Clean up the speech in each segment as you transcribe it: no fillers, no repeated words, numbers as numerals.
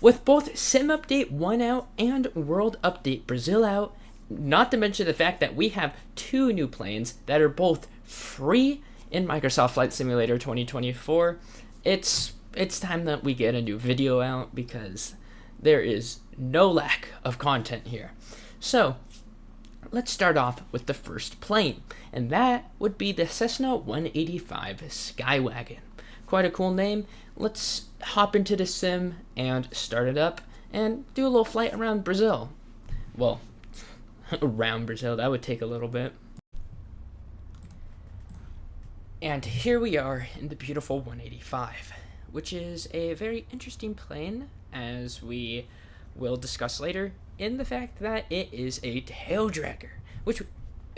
with both Sim Update 1 out and World Update Brazil out, not to mention the fact that we have two new planes that are both free in Microsoft Flight Simulator 2024, it's time that we get a new video out because there is no lack of content here. So, let's start off with the first plane, and that would be the Cessna 185 Skywagon. Quite a cool name. Let's hop into the sim and start it up and do a little flight around Brazil. Well, around Brazil, that would take a little bit. And here we are in the beautiful 185, which is a very interesting plane, as we will discuss later, in the fact that it is a tail dragger, which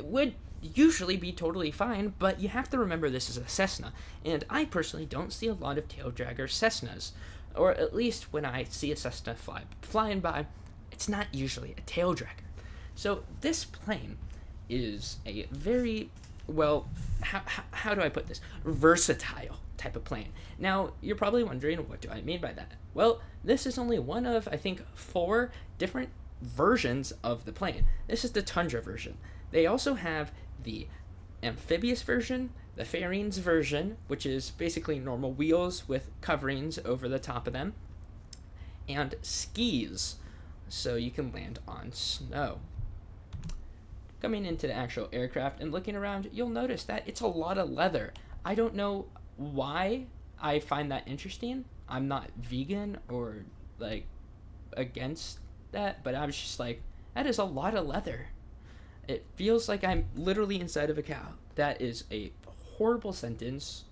would usually be totally fine, but you have to remember this is a Cessna, and I personally don't see a lot of tail dragger Cessnas, or at least when I see a Cessna flying by, it's not usually a tail dragger. So this plane is a very, well, how do I put this? Versatile type of plane. Now, you're probably wondering, what do I mean by that? Well, this is only one of, I think, 4 different versions of the plane. This is the Tundra version. They also have the amphibious version, the Fairings version, which is basically normal wheels with coverings over the top of them, and skis, so you can land on snow. Coming into the actual aircraft and looking around, you'll notice that it's a lot of leather. I don't know why I find that interesting. I'm not vegan or like against that, but I was just like, that is a lot of leather. It feels like I'm literally inside of a cow. That is a horrible sentence.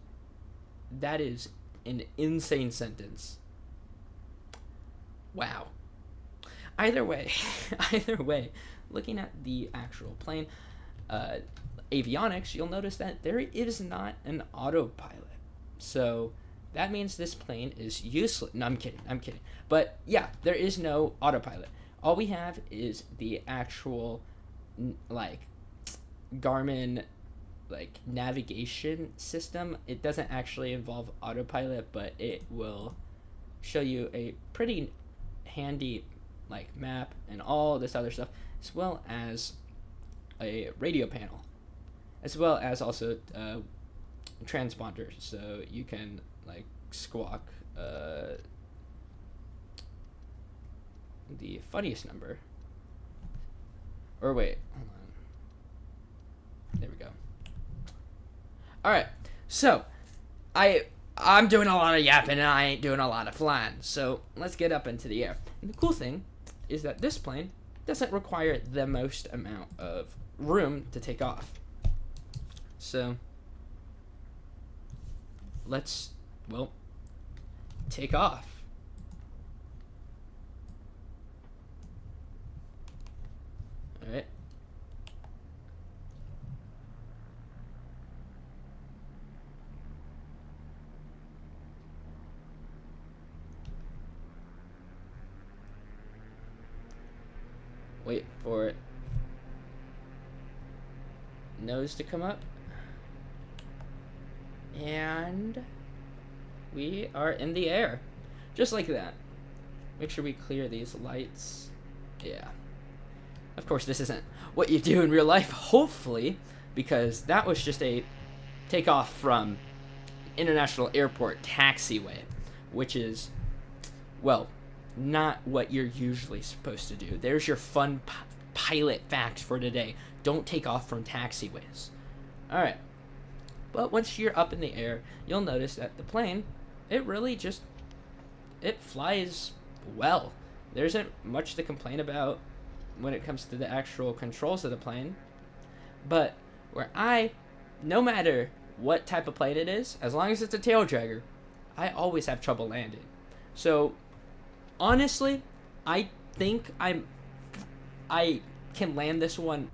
That is an insane sentence. Wow. Either way, looking at the actual plane, avionics, you'll notice that there is not an autopilot. So that means this plane is useless. No, I'm kidding. But yeah, there is no autopilot. All we have is the actual like Garmin like navigation system. It doesn't actually involve autopilot, but it will show you a pretty handy like map and all this other stuff, as well as a radio panel, as well as also transponders, so you can like squawk the funniest number. Or wait, hold on. There we go. All right, so I'm doing a lot of yapping and I ain't doing a lot of flying. So let's get up into the air. And the cool thing is that this plane doesn't require the most amount of room to take off. So let's, well, take off. All right. Wait for it. Nose to come up. And we are in the air. Just like that. Make sure we clear these lights. Yeah. Of course, this isn't what you do in real life, hopefully, because that was just a takeoff from International Airport taxiway, which is, well, not what you're usually supposed to do. There's your fun pilot fact for today. Don't take off from taxiways. Alright. But once you're up in the air, you'll notice that the plane, it really just, it flies well. There isn't much to complain about when it comes to the actual controls of the plane. But no matter what type of plane it is, as long as it's a tail dragger, I always have trouble landing. So honestly, I think I can land this one.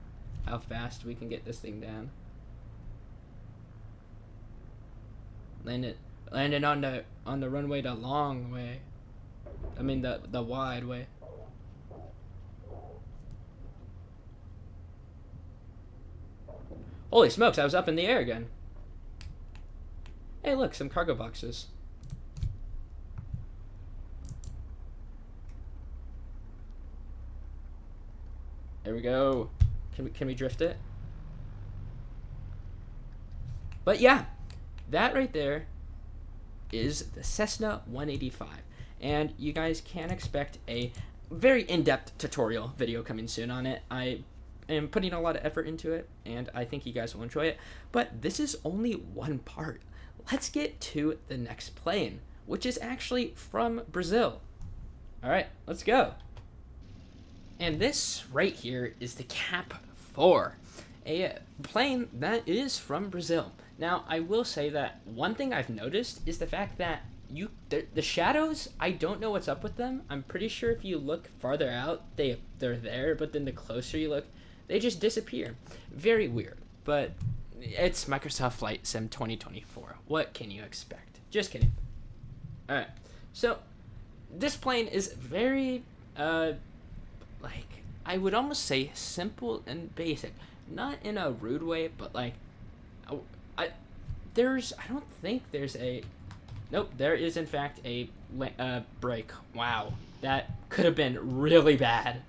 How fast we can get this thing down. Landed on the runway the long way. I mean the wide way. Holy smokes, I was up in the air again. Hey look, some cargo boxes. There we go. Can we drift it? But yeah, that right there is the Cessna 185. And you guys can expect a very in-depth tutorial video coming soon on it. I am putting a lot of effort into it, and I think you guys will enjoy it. But this is only one part. Let's get to the next plane, which is actually from Brazil. All right, let's go. And this right here is the Cap 4, a plane that is from Brazil. Now, I will say that one thing I've noticed is the fact that the shadows, I don't know what's up with them. I'm pretty sure if you look farther out, they're there, but then the closer you look, they just disappear. Very weird, but it's Microsoft Flight Sim 2024. What can you expect? Just kidding. All right, so this plane is very, like, I would almost say simple and basic. Not in a rude way, but like, I don't think there's a, nope, there is in fact a brake. Wow, that could have been really bad.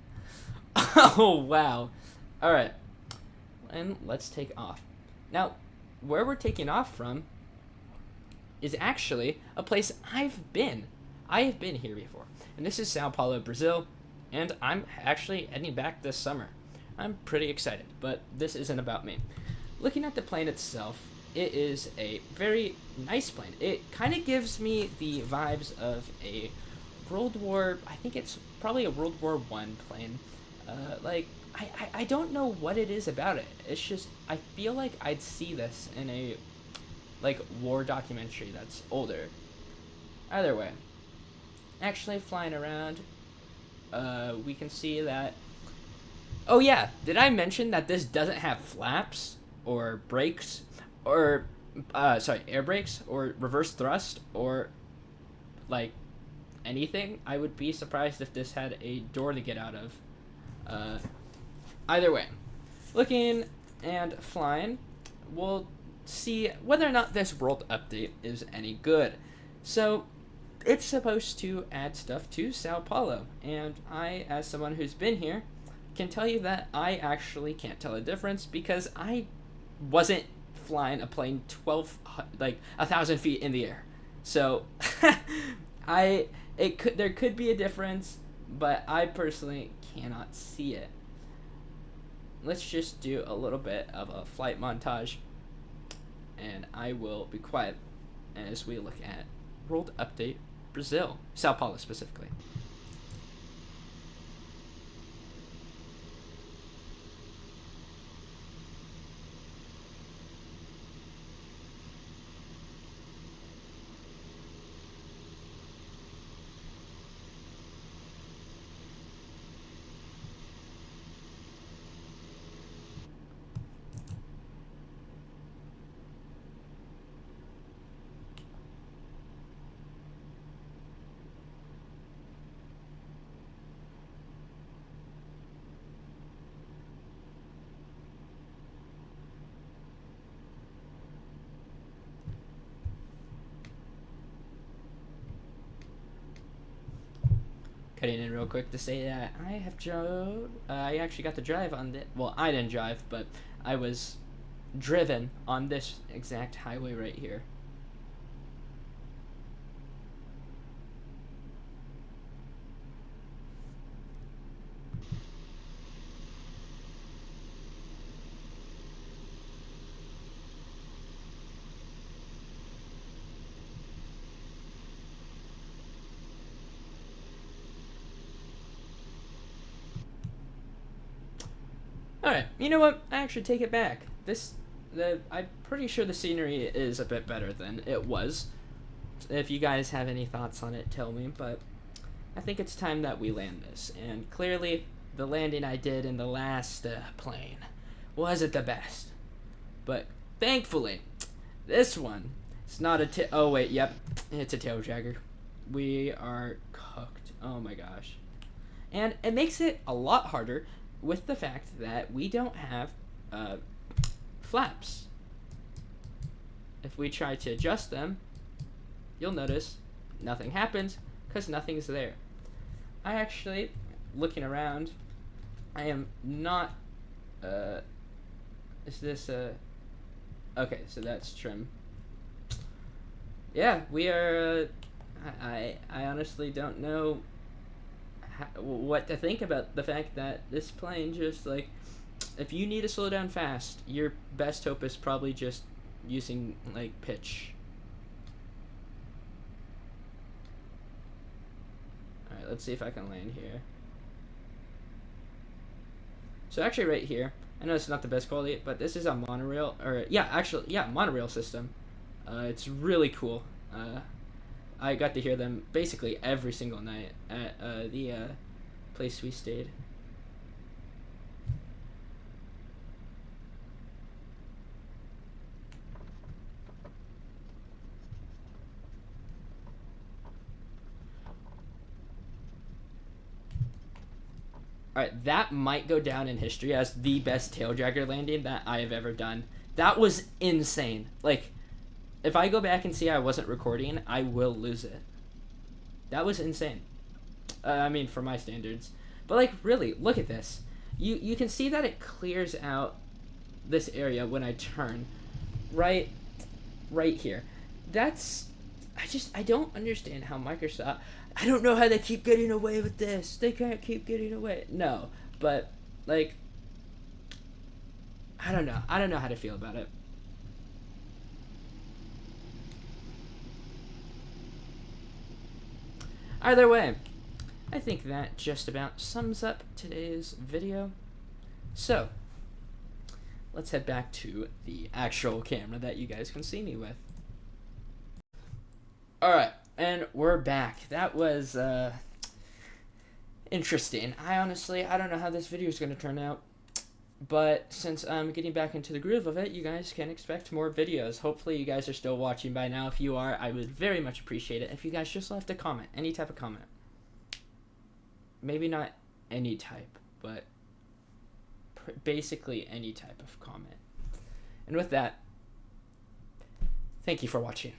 Oh, wow. All right, and let's take off. Now, where we're taking off from is actually a place I've been. I have been here before, and this is Sao Paulo, Brazil, and I'm actually heading back this summer. I'm pretty excited, but this isn't about me. Looking at the plane itself, it is a very nice plane. It kind of gives me the vibes of a World War, I think it's probably a World War I plane. Like, I don't know what it is about it. It's just, I feel like I'd see this in a, like, war documentary that's older. Either way. Actually, flying around, we can see that, oh yeah, did I mention that this doesn't have flaps or brakes or air brakes or reverse thrust or like anything? I would be surprised if this had a door to get out of. Either way, looking and flying, we'll see whether or not this world update is any good. So it's supposed to add stuff to Sao Paulo, and I, as someone who's been here, can tell you that I actually can't tell a difference because I wasn't flying a plane 1,000 feet in the air. So there could be a difference, but I personally cannot see it. Let's just do a little bit of a flight montage, and I will be quiet as we look at World Update Brazil, Sao Paulo specifically. Cutting in real quick to say that I actually got to drive on the, well, I didn't drive, but I was driven on this exact highway right here. Alright, you know what? I actually take it back. I'm pretty sure the scenery is a bit better than it was. If you guys have any thoughts on it, tell me, but I think it's time that we land this. And clearly, the landing I did in the last plane wasn't the best. But thankfully, this one, it's not a oh wait, yep, it's a tail dragger. We are cooked. Oh my gosh. And it makes it a lot harder with the fact that we don't have flaps. If we try to adjust them, you'll notice nothing happens because nothing's there. I actually, looking around, I am not, is this, okay, so that's trim. Yeah, we are, I honestly don't know what to think about the fact that this plane just, like, if you need to slow down fast, your best hope is probably just using, like, pitch. Alright, let's see if I can land here. So actually right here, I know it's not the best quality, but this is a monorail, or yeah, actually, yeah, monorail system. It's really cool. I got to hear them basically every single night at the place we stayed. Alright, that might go down in history as the best tail dragger landing that I have ever done. That was insane. Like, if I go back and see I wasn't recording, I will lose it. That was insane. I mean, for my standards. But, like, really, look at this. You can see that it clears out this area when I turn. Right here. That's... I don't understand how Microsoft... I don't know how they keep getting away with this. They can't keep getting away. No, but, like... I don't know. I don't know how to feel about it. Either way, I think that just about sums up today's video. So, let's head back to the actual camera that you guys can see me with. Alright, and we're back. That was, interesting. I don't know how this video is going to turn out. But since I'm getting back into the groove of it, you guys can expect more videos. Hopefully you guys are still watching by now. If you are, I would very much appreciate it if you guys just left a comment. Any type of comment. Maybe not any type, but basically any type of comment. And with that, thank you for watching.